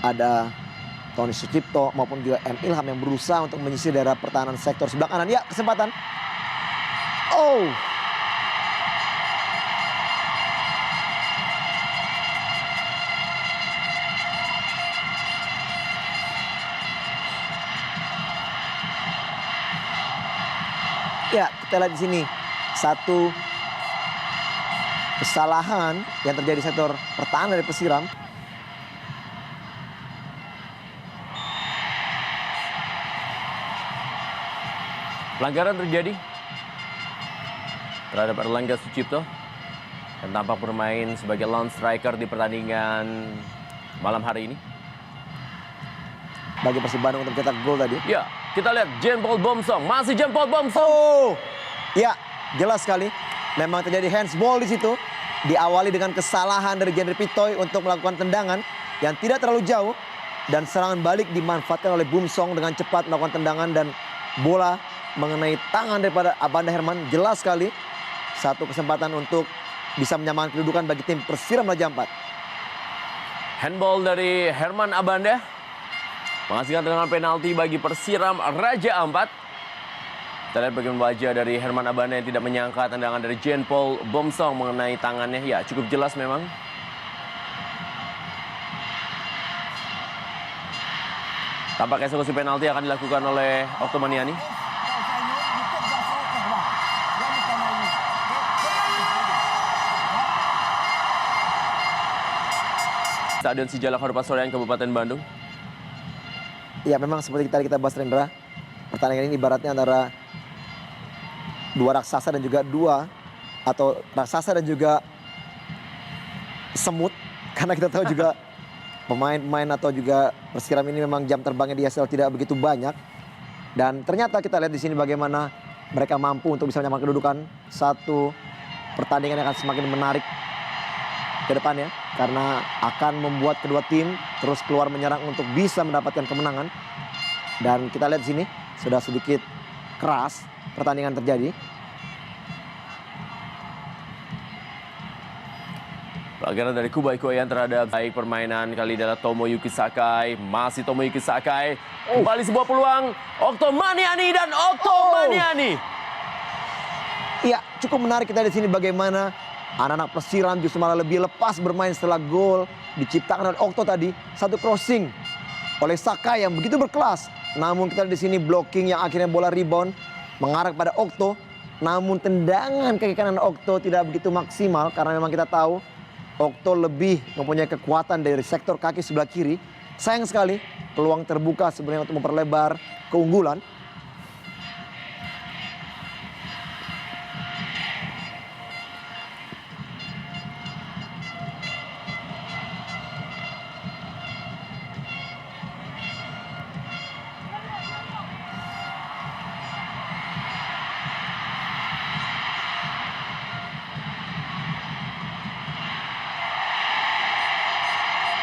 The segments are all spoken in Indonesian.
ada Tony Sucipto maupun juga M. Ilham yang berusaha untuk menyisir daerah pertahanan sektor sebelah kanan. Ya, kesempatan. Oh. Ya, kita lihat di sini satu kesalahan yang terjadi di sektor pertahanan dari Persiram. Pelanggaran terjadi terhadap Erlangga Sucipto yang tampak bermain sebagai lone striker di pertandingan malam hari ini. Bagi Persib Bandung untuk mencetak gol tadi. Ya, kita lihat Jean Paul Bomsong, masih Jean Paul Bomsong. Oh, ya jelas sekali. Memang terjadi handsball di situ. Diawali dengan kesalahan dari Genre Pitoy untuk melakukan tendangan yang tidak terlalu jauh. Dan serangan balik dimanfaatkan oleh Bomsong dengan cepat melakukan tendangan dan bola mengenai tangan daripada Abanda Herman. Jelas sekali satu kesempatan untuk bisa menyamakan kedudukan bagi tim Persiram Raja Ampat. Handball dari Herman Abanda menghasilkan tendangan penalti bagi Persiram Raja Ampat. Kita lihat bagaimana wajah dari Herman Abanda yang tidak menyangka tendangan dari Jean Paul Bomsong mengenai tangannya. Ya, cukup jelas memang. Tampak eksekusi penalti akan dilakukan oleh Oktomaniani. Stadion Sijalak Harupat Soreang, Kabupaten Bandung. Ya, memang seperti tadi kita bahas, Rendra. Pertandingan ini ibaratnya antara dua raksasa dan juga raksasa dan juga semut. Karena kita tahu juga pemain-pemain atau juga Persiram ini memang jam terbangnya di ISL tidak begitu banyak. Dan ternyata kita lihat di sini bagaimana mereka mampu untuk bisa menyamakan kedudukan. Satu pertandingan yang akan semakin menarik ke depannya, karena akan membuat kedua tim terus keluar menyerang untuk bisa mendapatkan kemenangan. Dan kita lihat di sini sudah sedikit keras pertandingan terjadi. Pelanggaran dari Kubai Koyan terhadap baik permainan kali adalah Tomoyuki Sakai. Masih Tomoyuki Sakai. Kembali sebuah peluang. Oktomaniani dan Oktomaniani. Iya, cukup menarik kita di sini bagaimana anak-anak Persiram justru malah lebih lepas bermain setelah gol diciptakan oleh Okto tadi. Satu crossing oleh Sakai yang begitu berkelas. Namun kita di sini blocking yang akhirnya bola rebound mengarah kepada Okto. Namun tendangan kaki kanan Okto tidak begitu maksimal karena memang kita tahu Okto lebih mempunyai kekuatan dari sektor kaki sebelah kiri. Sayang sekali peluang terbuka sebenarnya untuk memperlebar keunggulan.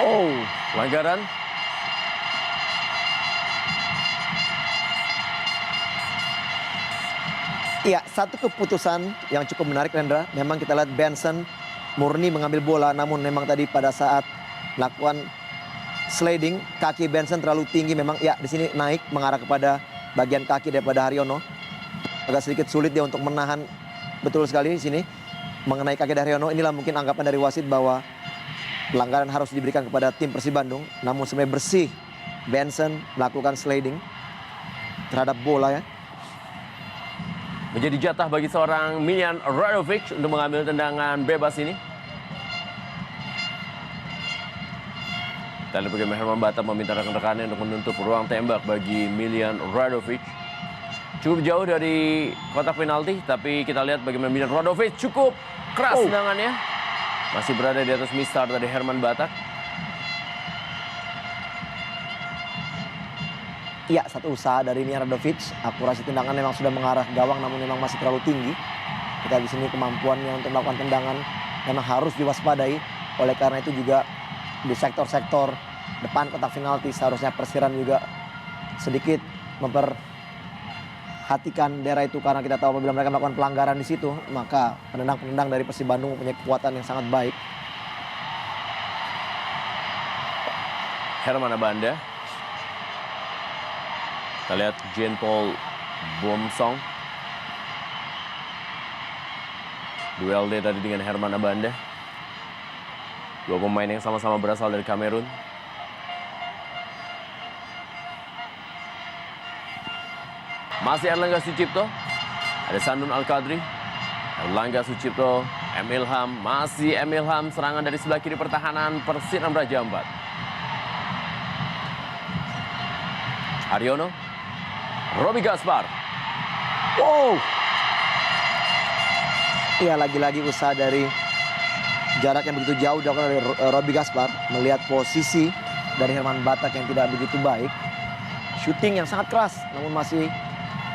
Oh, pelanggaran. Iya, satu keputusan yang cukup menarik, Rendra. Memang kita lihat Benson murni mengambil bola, namun memang tadi pada saat melakukan sliding, kaki Benson terlalu tinggi. Memang ya di sini naik mengarah kepada bagian kaki daripada Haryono. Agak sedikit sulit dia untuk menahan betul sekali di sini mengenai kaki dari Haryono. Inilah mungkin anggapan dari wasit bahwa pelanggaran harus diberikan kepada tim Persib Bandung. Namun sebenarnya bersih Benson melakukan sliding terhadap bola ya. Menjadi jatah bagi seorang Miljan Radovic untuk mengambil tendangan bebas ini. Kita lihat bagaimana Herman Batam meminta rekan-rekannya untuk menutup ruang tembak bagi Miljan Radovic. Cukup jauh dari kotak penalti, tapi kita lihat bagaimana Miljan Radovic cukup keras tendangannya. Masih berada di atas mistar dari Herman Batak. Iya, satu usaha dari Miljan Radovic. Akurasi tendangan memang sudah mengarah ke gawang, namun memang masih terlalu tinggi. Kita di sini kemampuannya untuk melakukan tendangan memang harus diwaspadai. Oleh karena itu juga di sektor-sektor depan kotak penalti seharusnya Persiram juga sedikit memperhatikan daerah itu, karena kita tahu apabila mereka melakukan pelanggaran di situ, maka penendang-penendang dari Persib Bandung mempunyai kekuatan yang sangat baik. Herman Abanda. Kita lihat Jean Paul Bomsong. Duel dia tadi dengan Herman Abanda. Dua pemain yang sama-sama berasal dari Kamerun. Masih Erlangga Sucipto. Ada Sandun Al-Qadri. Erlangga Sucipto. Emilham. Masih Emilham. Serangan dari sebelah kiri pertahanan Persiram Raja Ampat. Haryono. Robi Gaspar. Wow. Iya, lagi-lagi usaha dari jarak yang begitu jauh dilakukan oleh Robi Gaspar. Melihat posisi dari Herman Batak yang tidak begitu baik. Shooting yang sangat keras, namun masih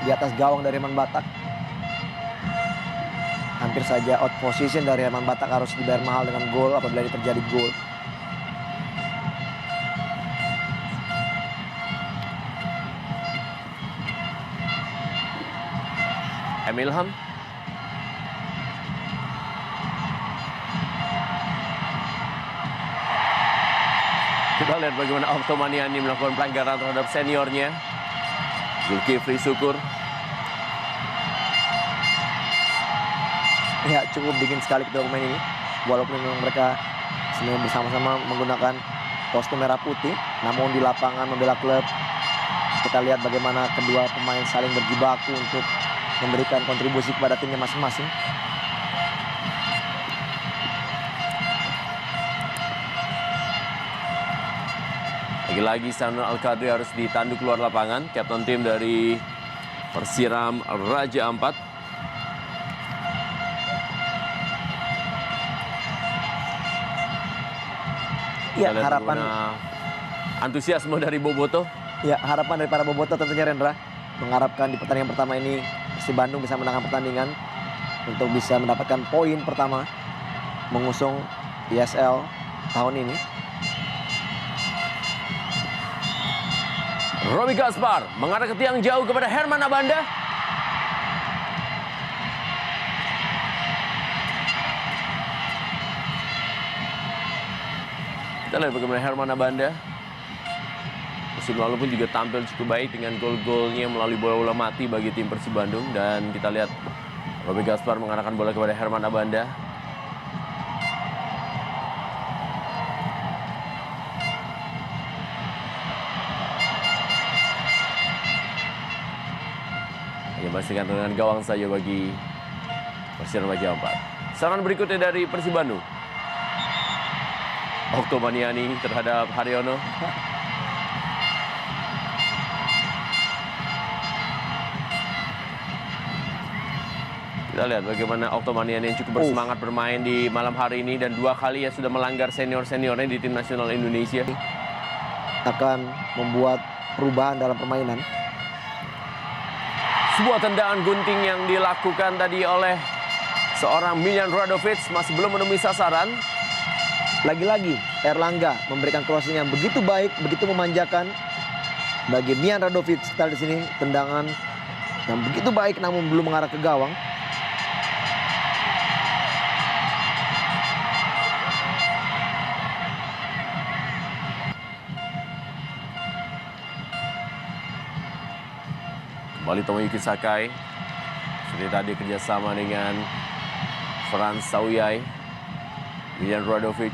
di atas gawang dari Herman Batak. Hampir saja out position dari Herman Batak, harus dibayar mahal dengan gol apabila ini terjadi gol. Emilham. Kita lihat bagaimana Oktomaniani melakukan pelanggaran terhadap seniornya. Zulkifli Syukur. Ya, cukup dingin sekali kedua pemain ini. Walaupun memang mereka sebenarnya bersama-sama menggunakan kostum merah putih, namun di lapangan membela klub, kita lihat bagaimana kedua pemain saling berjibaku untuk memberikan kontribusi kepada timnya masing-masing. Lagi-lagi Sandun Al-Qadri harus ditanduk keluar lapangan. Kapten tim dari Persiram Raja Ampat. Ya, Kita lihat harapan bagaimana antusiasme dari Boboto. ya harapan dari para bobotoh tentunya, Rendra, mengharapkan di pertandingan pertama ini Persib Bandung bisa menangkan pertandingan untuk bisa mendapatkan poin pertama mengusung ISL tahun ini. Robi Gaspar mengarah ke tiang jauh kepada Herman Abanda. Kita lihat bagaimana Herman Abanda musim lalu pun juga tampil cukup baik dengan gol-golnya melalui bola-bola mati bagi tim Persib Bandung. Dan kita lihat Robi Gaspar mengarahkan bola kepada Herman Abanda. Pastikan dengan gawang saja bagi Persiram Raja Ampat. Serangan berikutnya dari Persib Bandung. Oktomaniani terhadap Haryono. Kita lihat bagaimana Oktomaniani yang cukup bersemangat bermain di malam hari ini dan dua kali ya sudah melanggar senior-seniornya di tim nasional Indonesia. Akan membuat perubahan dalam permainan. Sebuah tendangan gunting yang dilakukan tadi oleh seorang Miljan Radovic masih belum menemui sasaran. Lagi-lagi Erlangga memberikan crossing yang begitu baik, begitu memanjakan bagi Miljan Radovic. Kita di sini tendangan yang begitu baik namun belum mengarah ke gawang. Kembali Tomoyuki Sakai. Seperti tadi kerjasama dengan Frans Sauyai. Miljan Radovic.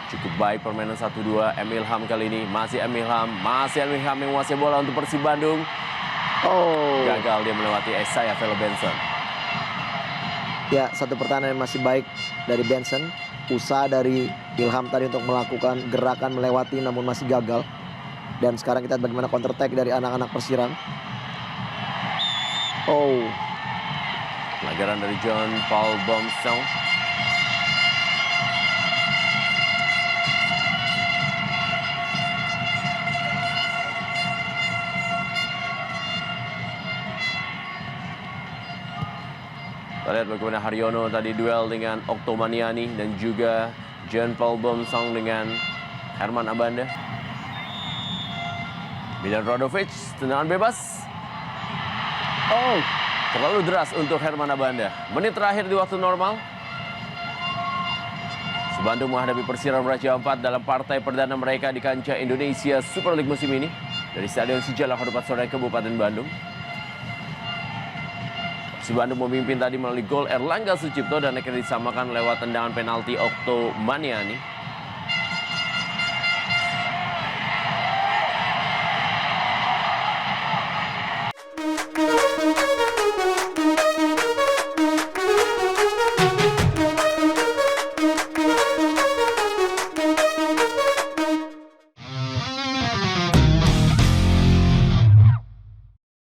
Cukup baik permainan 1-2. Emilham kali ini. Masih Emilham yang menguasai bola untuk Persib Bandung. Gagal dia melewati Isaiah Velo Benson. Ya, satu pertahanan yang masih baik dari Benson. Usaha dari Ilham tadi untuk melakukan gerakan melewati namun masih gagal. Dan sekarang kita lihat bagaimana counter attack dari anak-anak Persiram. Pelanggaran dari Jean Paul Bomsong. Kita lihat bagaimana Haryono tadi duel dengan Oktomaniani dan juga Jean Paul Bomsong dengan Herman Abanda. Miljan Radovic, tendangan bebas. Terlalu deras untuk Herman Abanda. Menit terakhir di waktu normal. Bandung menghadapi Persiram Raja Ampat dalam partai perdana mereka di kancah Indonesia Super League musim ini dari Stadion Sijalak Harupat Sore Kabupaten Bandung. Persib Bandung memimpin tadi melalui gol Erlangga Sucipto dan akhirnya disamakan lewat tendangan penalti Okto Maniani.